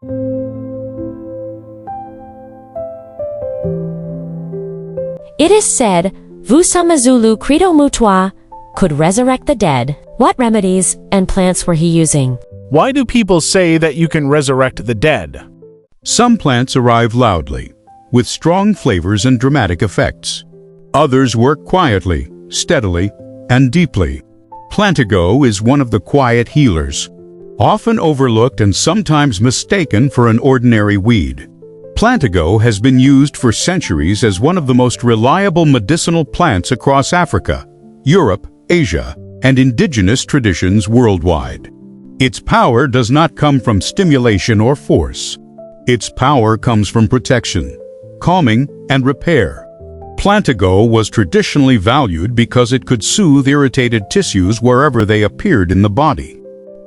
It is said, Vusamazulu Credo Mutwa could resurrect the dead. What remedies and plants were he using? Why do people say that you can resurrect the dead? Some plants arrive loudly, with strong flavors and dramatic effects. Others work quietly, steadily, and deeply. Plantago is one of the quiet healers, often overlooked and sometimes mistaken for an ordinary weed. Plantago has been used for centuries as one of the most reliable medicinal plants across Africa, Europe, Asia, and indigenous traditions worldwide. Its power does not come from stimulation or force. Its power comes from protection, calming, and repair. Plantago was traditionally valued because it could soothe irritated tissues wherever they appeared in the body.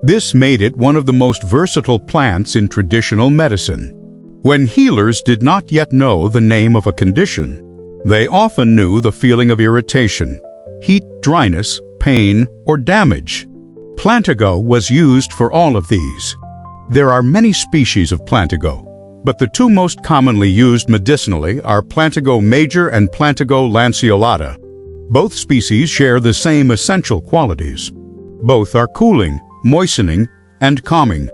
This made it one of the most versatile plants in traditional medicine. When healers did not yet know the name of a condition, they often knew the feeling of irritation, heat, dryness, pain, or damage. Plantago was used for all of these. There are many species of Plantago, but the two most commonly used medicinally are Plantago major and Plantago lanceolata. Both species share the same essential qualities. Both are cooling, moistening, and calming.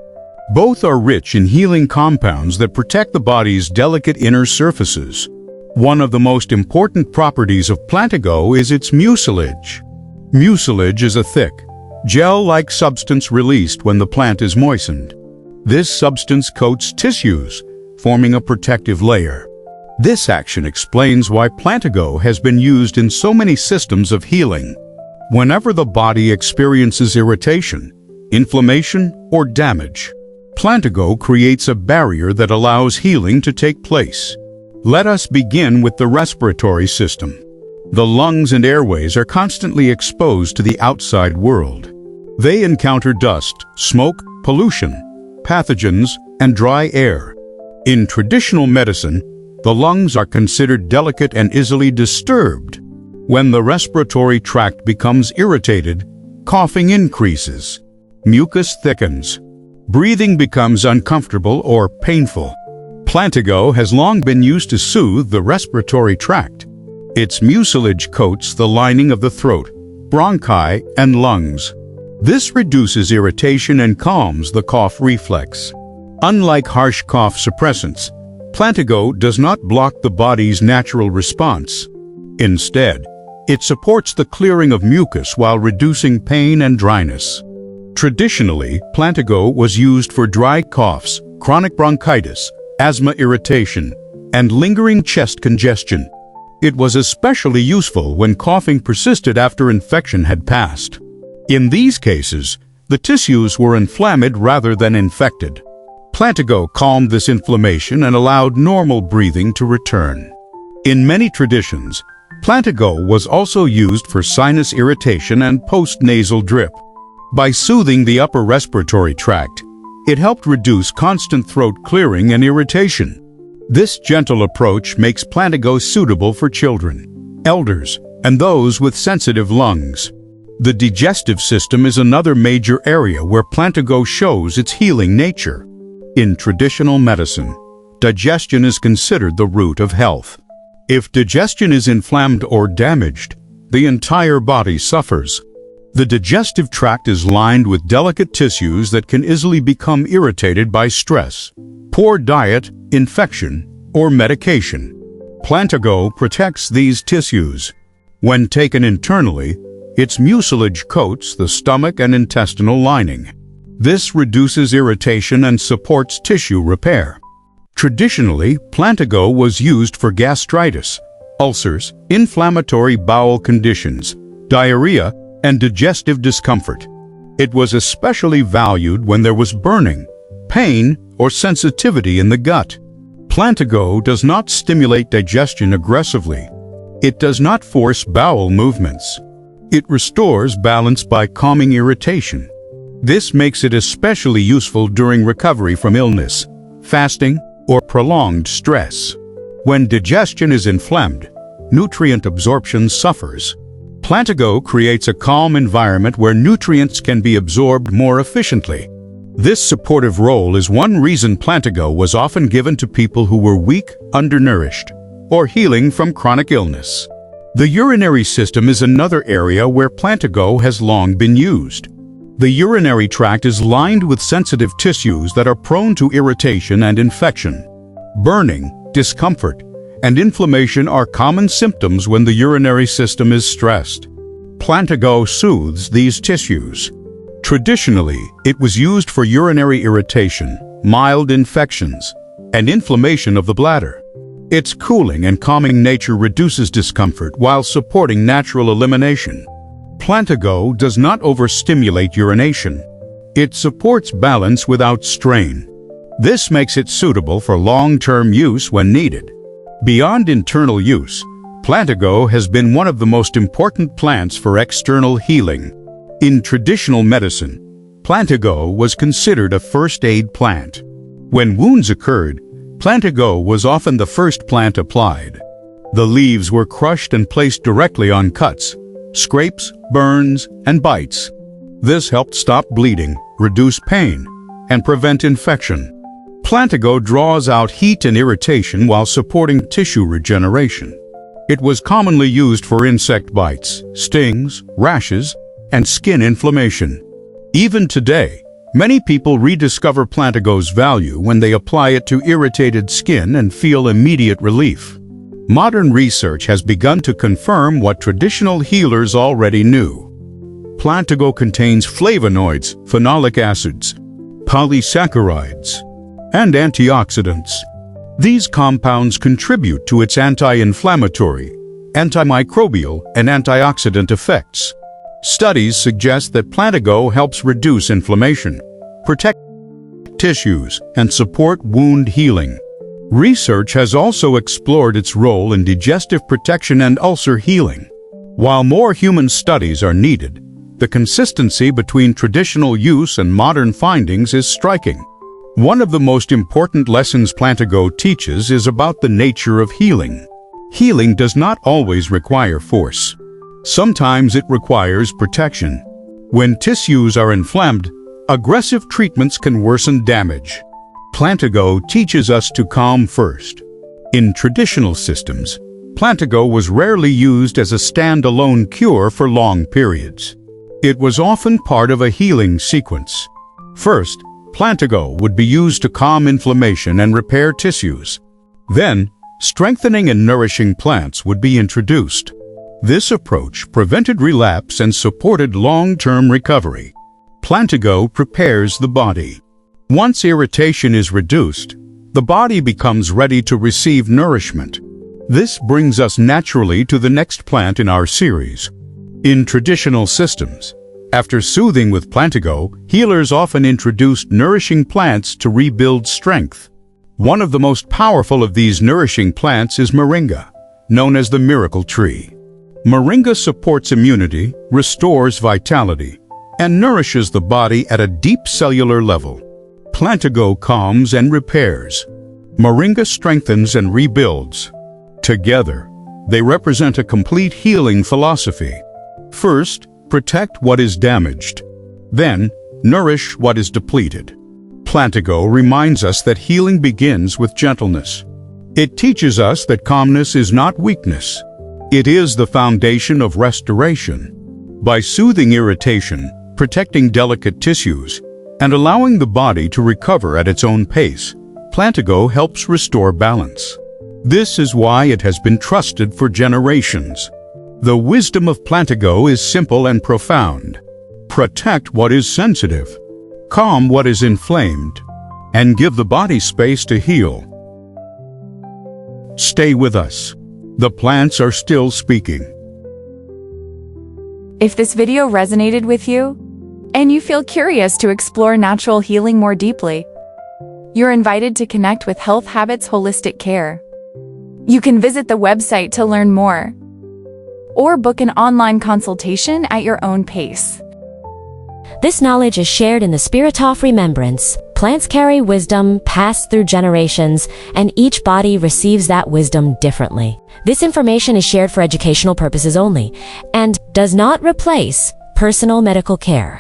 Both are rich in healing compounds that protect the body's delicate inner surfaces. One of the most important properties of Plantago is its mucilage. Mucilage is a thick, gel-like substance released when the plant is moistened. This substance coats tissues, forming a protective layer. This action explains why Plantago has been used in so many systems of healing. Whenever the body experiences irritation, inflammation, or damage, Plantago creates a barrier that allows healing to take place. Let us begin with the respiratory system. The lungs and airways are constantly exposed to the outside world. They encounter dust, smoke, pollution, pathogens, and dry air. In traditional medicine, the lungs are considered delicate and easily disturbed. When the respiratory tract becomes irritated, coughing increases, mucus thickens, breathing becomes uncomfortable or painful. Plantago has long been used to soothe the respiratory tract. Its mucilage coats the lining of the throat, bronchi, and lungs. This reduces irritation and calms the cough reflex. Unlike harsh cough suppressants, Plantago does not block the body's natural response. Instead, it supports the clearing of mucus while reducing pain and dryness. Traditionally, Plantago was used for dry coughs, chronic bronchitis, asthma irritation, and lingering chest congestion. It was especially useful when coughing persisted after infection had passed. In these cases, the tissues were inflamed rather than infected. Plantago calmed this inflammation and allowed normal breathing to return. In many traditions, Plantago was also used for sinus irritation and post-nasal drip. By soothing the upper respiratory tract, it helped reduce constant throat clearing and irritation. This gentle approach makes Plantago suitable for children, elders, and those with sensitive lungs. The digestive system is another major area where Plantago shows its healing nature. In traditional medicine, digestion is considered the root of health. If digestion is inflamed or damaged, the entire body suffers. The digestive tract is lined with delicate tissues that can easily become irritated by stress, poor diet, infection, or medication. Plantago protects these tissues. When taken internally, its mucilage coats the stomach and intestinal lining. This reduces irritation and supports tissue repair. Traditionally, Plantago was used for gastritis, ulcers, inflammatory bowel conditions, diarrhea, and digestive discomfort. It was especially valued when there was burning, pain, or sensitivity in the gut. Plantago does not stimulate digestion aggressively. It does not force bowel movements. It restores balance by calming irritation. This makes it especially useful during recovery from illness, fasting, or prolonged stress. When digestion is inflamed, nutrient absorption suffers. Plantago creates a calm environment where nutrients can be absorbed more efficiently. This supportive role is one reason Plantago was often given to people who were weak, undernourished, or healing from chronic illness. The urinary system is another area where Plantago has long been used. The urinary tract is lined with sensitive tissues that are prone to irritation and infection. Burning, discomfort, and inflammation are common symptoms when the urinary system is stressed. Plantago soothes these tissues. Traditionally, it was used for urinary irritation, mild infections, and inflammation of the bladder. Its cooling and calming nature reduces discomfort while supporting natural elimination. Plantago does not overstimulate urination. It supports balance without strain. This makes it suitable for long-term use when needed. Beyond internal use, Plantago has been one of the most important plants for external healing. In traditional medicine, Plantago was considered a first aid plant. When wounds occurred, Plantago was often the first plant applied. The leaves were crushed and placed directly on cuts, scrapes, burns, and bites. This helped stop bleeding, reduce pain, and prevent infection. Plantago draws out heat and irritation while supporting tissue regeneration. It was commonly used for insect bites, stings, rashes, and skin inflammation. Even today, many people rediscover Plantago's value when they apply it to irritated skin and feel immediate relief. Modern research has begun to confirm what traditional healers already knew. Plantago contains flavonoids, phenolic acids, polysaccharides, and antioxidants. These compounds contribute to its anti-inflammatory, antimicrobial, and antioxidant effects. Studies suggest that Plantago helps reduce inflammation, protect tissues, and support wound healing. Research has also explored its role in digestive protection and ulcer healing. While more human studies are needed, the consistency between traditional use and modern findings is striking. One of the most important lessons Plantago teaches is about the nature of healing. Healing does not always require force. Sometimes it requires protection. When tissues are inflamed, aggressive treatments can worsen damage. Plantago teaches us to calm first. In traditional systems, Plantago was rarely used as a standalone cure for long periods. It was often part of a healing sequence. First, Plantago would be used to calm inflammation and repair tissues. Then, strengthening and nourishing plants would be introduced. This approach prevented relapse and supported long-term recovery. Plantago prepares the body. Once irritation is reduced, the body becomes ready to receive nourishment. This brings us naturally to the next plant in our series. In traditional systems, after soothing with Plantago, healers often introduced nourishing plants to rebuild strength. One of the most powerful of these nourishing plants is Moringa, known as the miracle tree. Moringa supports immunity, restores vitality, and nourishes the body at a deep cellular level. Plantago calms and repairs. Moringa strengthens and rebuilds. Together, they represent a complete healing philosophy. First, protect what is damaged. Then, nourish what is depleted. Plantago reminds us that healing begins with gentleness. It teaches us that calmness is not weakness. It is the foundation of restoration. By soothing irritation, protecting delicate tissues, and allowing the body to recover at its own pace, Plantago helps restore balance. This is why it has been trusted for generations. The wisdom of Plantago is simple and profound. Protect what is sensitive, calm what is inflamed, and give the body space to heal. Stay with us. The plants are still speaking. If this video resonated with you, and you feel curious to explore natural healing more deeply, you're invited to connect with Health Habits Holistic Care. You can visit the website to learn more, or book an online consultation at your own pace. This knowledge is shared in the spirit of remembrance. Plants carry wisdom passed through generations, and each body receives that wisdom differently. This information is shared for educational purposes only, and does not replace personal medical care.